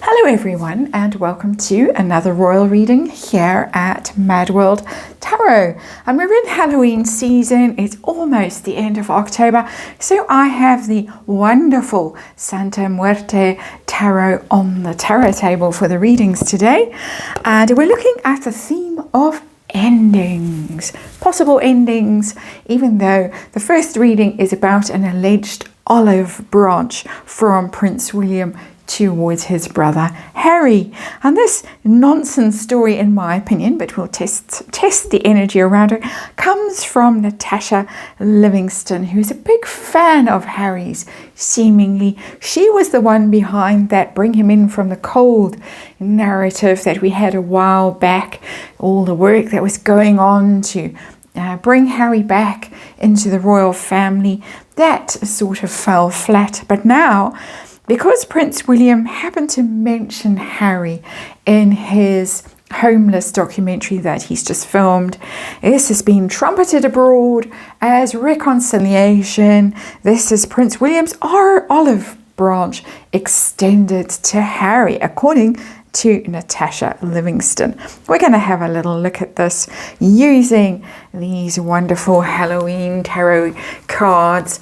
Hello everyone and welcome to another royal reading here at MadWorldTarot. And we're in Halloween season. It's almost the end of October. So I have the wonderful Santa Muerte Tarot on the tarot table for the readings today. And we're looking at the theme of endings, possible endings, even though the first reading is about an alleged olive branch from Prince William towards his brother Harry. And this nonsense story, in my opinion, but we'll test the energy around it, comes from Natasha Livingston, who's a big fan of Harry's, seemingly. She was the one behind that bring him in from the cold narrative that we had a while back, all the work that was going on to bring Harry back into the royal family. That sort of fell flat, but now, because Prince William happened to mention Harry in his homeless documentary that he's just filmed, this has been trumpeted abroad as reconciliation. This is Prince William's olive branch extended to Harry, according to Natasha Livingston. We're going to have a little look at this using these wonderful Halloween tarot cards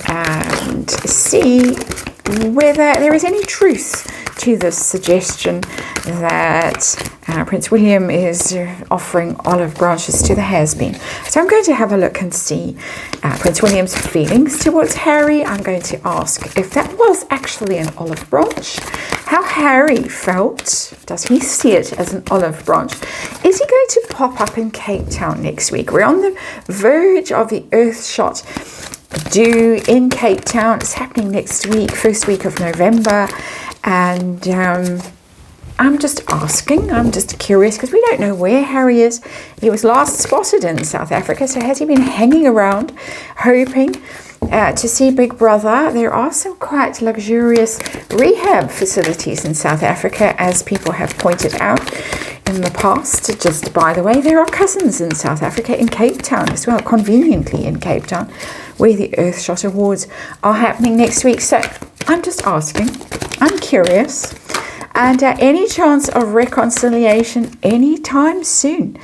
and see whether there is any truth to this suggestion that Prince William is offering olive branches to the has-been. So I'm going to have a look and see Prince William's feelings towards Harry. I'm going to ask if that was actually an olive branch, how Harry felt. Does he see it as an olive branch? Is he going to pop up in Cape Town next week? We're on the verge of the Earth shot due in Cape Town. It's happening next week, first week of November, and I'm just asking, I'm just curious, because we don't know where Harry is. He was last spotted in South Africa, so has he been hanging around hoping to see Big Brother? There are some quite luxurious rehab facilities in South Africa, as people have pointed out in the past. Just by the way, there are cousins in South Africa, in Cape Town as well, conveniently in Cape Town, where the Earthshot Awards are happening next week. So I'm just asking, I'm curious, and any chance of reconciliation anytime soon?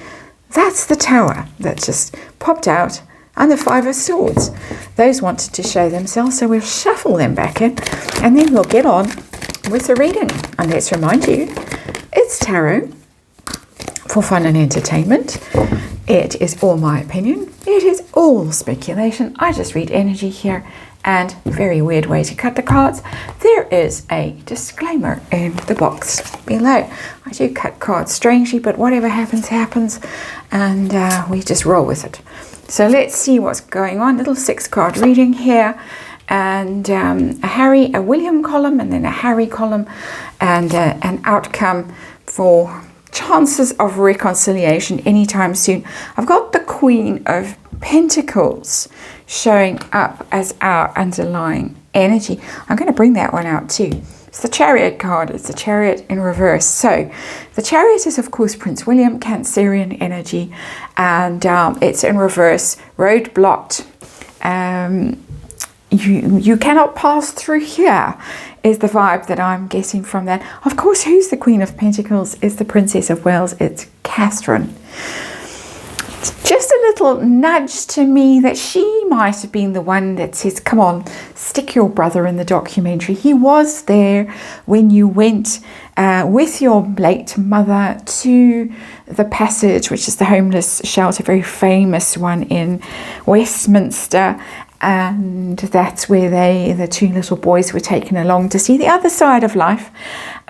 That's the Tower that just popped out, and the Five of Swords. Those wanted to show themselves, so we'll shuffle them back in, and then we'll get on with the reading. And let's remind you, it's tarot for fun and entertainment. It is all my opinion. It is all speculation. I just read energy here, and very weird way to cut the cards. There is a disclaimer in the box below. I do cut cards strangely, but whatever happens, happens, and we just roll with it. So let's see what's going on. Little 6-card reading here, and a William column, and then a Harry column, and an outcome for chances of reconciliation anytime soon. I've got the Queen of Pentacles showing up as our underlying energy. I'm going to bring that one out too. It's the Chariot card. It's the Chariot in reverse. So the Chariot is, of course, Prince William, Cancerian energy, and it's in reverse, road blocked. You cannot pass through here, is the vibe that I'm getting from that. Of course, who's the Queen of Pentacles? Is the Princess of Wales. It's Catherine. It's just a little nudge to me that she might have been the one that says, come on, stick your brother in the documentary. He was there when you went with your late mother to the Passage, which is the homeless shelter, very famous one in Westminster. And that's where the two little boys were taken along to see the other side of life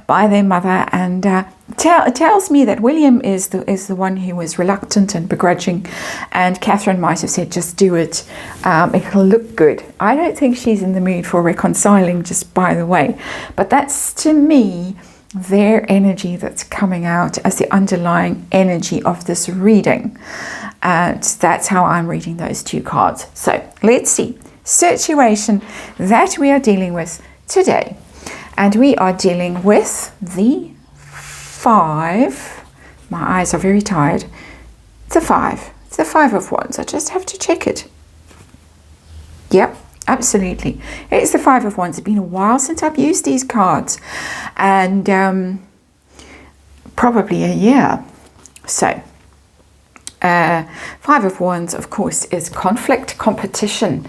by their mother. And it tells me that William is the one who was reluctant and begrudging, and Catherine might have said, just do it, it'll look good. I don't think she's in the mood for reconciling, just by the way, but that's, to me, their energy that's coming out as the underlying energy of this reading. And that's how I'm reading those two cards. So let's see. Situation that we are dealing with today. And we are dealing with the 5. My eyes are very tired. It's a 5. It's the 5 of Wands. I just have to check it. Yep. Absolutely. It's the Five of Wands. It's been a while since I've used these cards, and probably a year. So, Five of Wands, of course, is conflict, competition,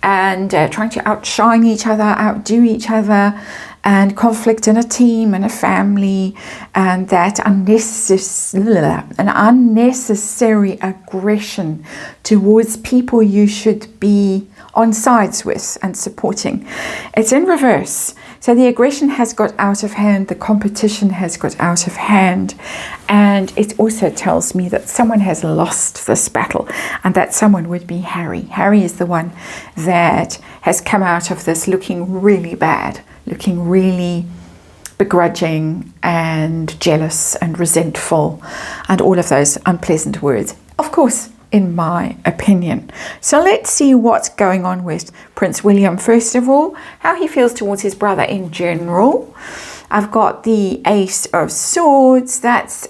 and trying to outshine each other, outdo each other, and conflict in a team and a family, and that unnecessary aggression towards people you should be on sides with and supporting. It's in reverse. So the aggression has got out of hand, the competition has got out of hand, and it also tells me that someone has lost this battle, and that someone would be Harry. Harry is the one that has come out of this looking really bad, looking really begrudging and jealous and resentful and all of those unpleasant words. Of course, in my opinion. So let's see what's going on with Prince William. First of all, how he feels towards his brother in general. I've got the Ace of Swords. That's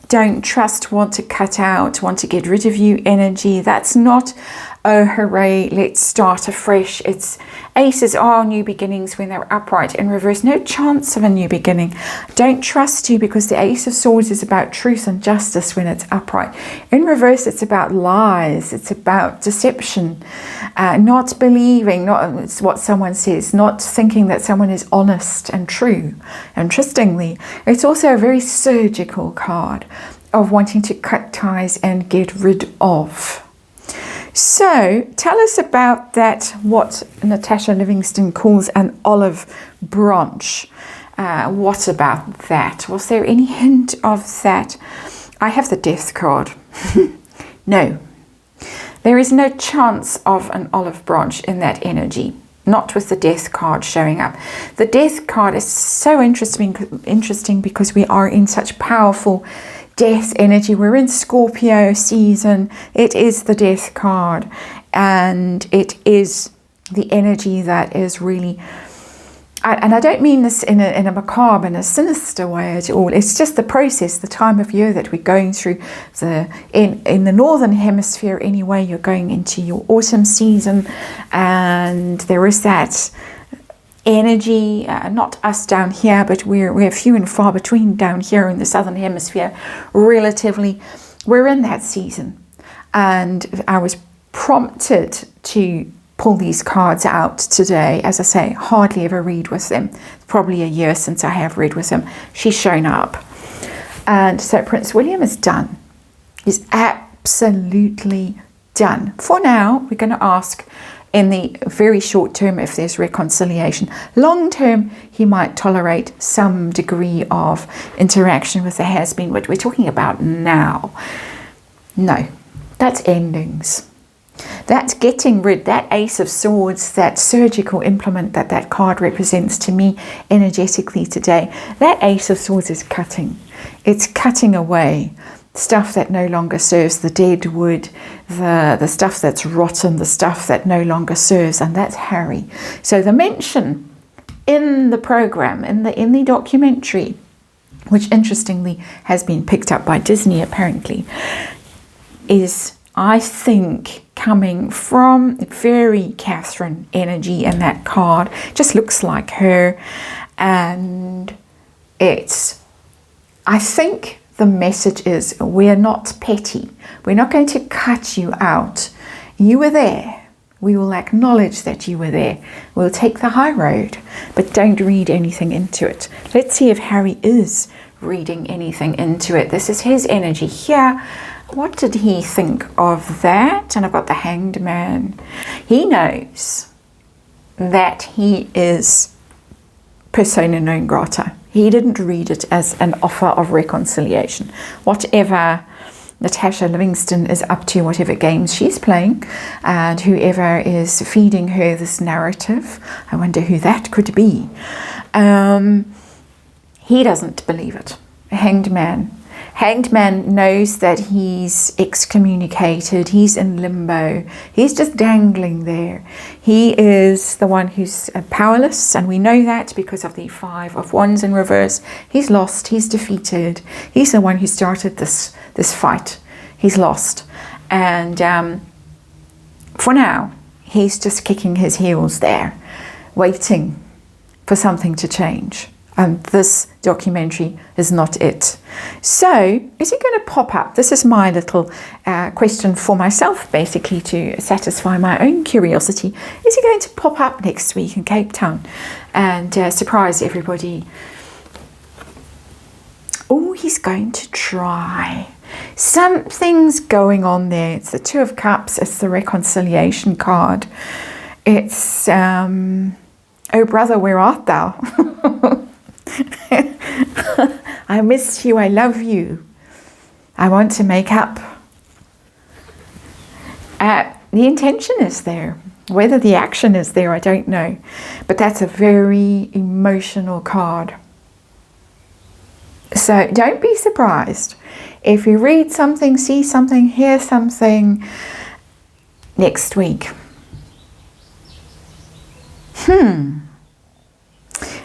don't trust, want to cut out, want to get rid of you energy. That's not, oh hooray, let's start afresh. It's aces are new beginnings when they're upright. In reverse, no chance of a new beginning. Don't trust you, because the Ace of Swords is about truth and justice when it's upright. In reverse, it's about lies. It's about deception, not believing not what someone says, not thinking that someone is honest and true. Interestingly, it's also a very surgical card of wanting to cut ties and get rid of. So tell us about that, what Natasha Livingston calls an olive branch. What about that? Was there any hint of that? I have the Death card. No, there is no chance of an olive branch in that energy. Not with the Death card showing up. The Death card is so interesting because we are in such powerful Death energy. We're in Scorpio season. It is the Death card, and it is the energy that is really, and I don't mean this in a macabre and a sinister way at all. It's just the process, the time of year that we're going through. In the northern hemisphere anyway, you're going into your autumn season, and there is that energy, not us down here, but we're few and far between down here in the southern hemisphere. Relatively, we're in that season, and I was prompted to pull these cards out today. As I say, hardly ever read with them. Probably a year since I have read with them. She's shown up, and so Prince William is done. He's absolutely done. For now, we're going to ask in the very short term if there's reconciliation. Long term, he might tolerate some degree of interaction with the has-been. What we're talking about now, no, that's endings. That's getting rid, that Ace of Swords, that surgical implement that card represents to me energetically today. That Ace of Swords is cutting. It's cutting away stuff that no longer serves, the dead wood, the stuff that's rotten, the stuff that no longer serves, and that's Harry. So the mention in the program, in the documentary, which interestingly has been picked up by Disney apparently, is, I think, coming from very Catherine energy in that card. Just looks like her, and it's, I think the message is, we're not petty. We're not going to cut you out. You were there. We will acknowledge that you were there. We'll take the high road, but don't read anything into it. Let's see if Harry is reading anything into it. This is his energy here. What did he think of that? And I've got the Hanged Man. He knows that he is persona non grata. He didn't read it as an offer of reconciliation. Whatever Natasha Livingston is up to, whatever games she's playing, and whoever is feeding her this narrative, I wonder who that could be. He doesn't believe it. Hanged Man. Hanged Man knows that he's excommunicated, he's in limbo, he's just dangling there. He is the one who's powerless, and we know that because of the Five of Wands in reverse. He's lost, he's defeated, he's the one who started this fight. He's lost, and for now, he's just kicking his heels there, waiting for something to change. And this documentary is not it. So, is he going to pop up? This is my little question for myself, basically, to satisfy my own curiosity. Is he going to pop up next week in Cape Town and surprise everybody? Oh, he's going to try. Something's going on there. It's the Two of Cups. It's the reconciliation card. It's, oh brother, where art thou? I missed you, I love you, I want to make up. The intention is there. Whether the action is there, I don't know. But that's a very emotional card. So don't be surprised if you read something, see something, hear something next week.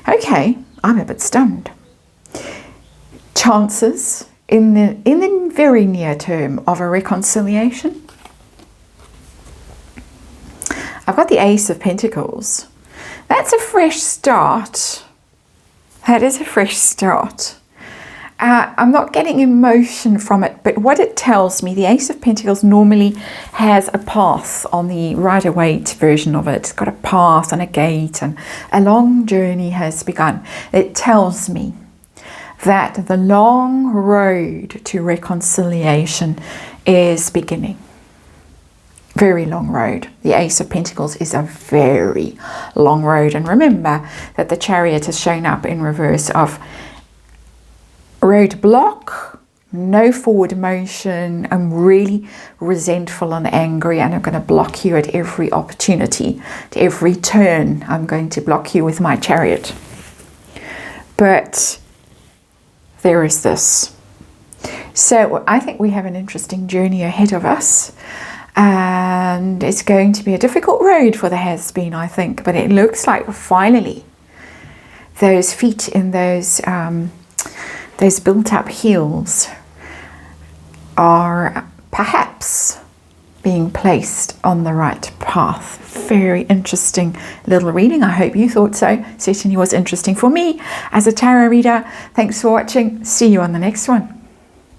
Okay, I'm a bit stunned. Chances in the very near term of a reconciliation. I've got the Ace of Pentacles. That's a fresh start. That is a fresh start. I'm not getting emotion from it, but what it tells me, the Ace of Pentacles normally has a path on the Rider-Waite version of it. It's got a path and a gate, and a long journey has begun. It tells me that the long road to reconciliation is beginning. Very long road. The Ace of Pentacles is a very long road. And remember that the Chariot has shown up in reverse of roadblock, no forward motion. I'm really resentful and angry, and I'm going to block you at every opportunity. At every turn, I'm going to block you with my Chariot. But there is this. So I think we have an interesting journey ahead of us. And it's going to be a difficult road for the has-been, I think. But it looks like finally those feet in those built-up heels are perhaps being placed on the right path. Very interesting little reading. I hope you thought so. Certainly was interesting for me as a tarot reader. Thanks for watching. See you on the next one.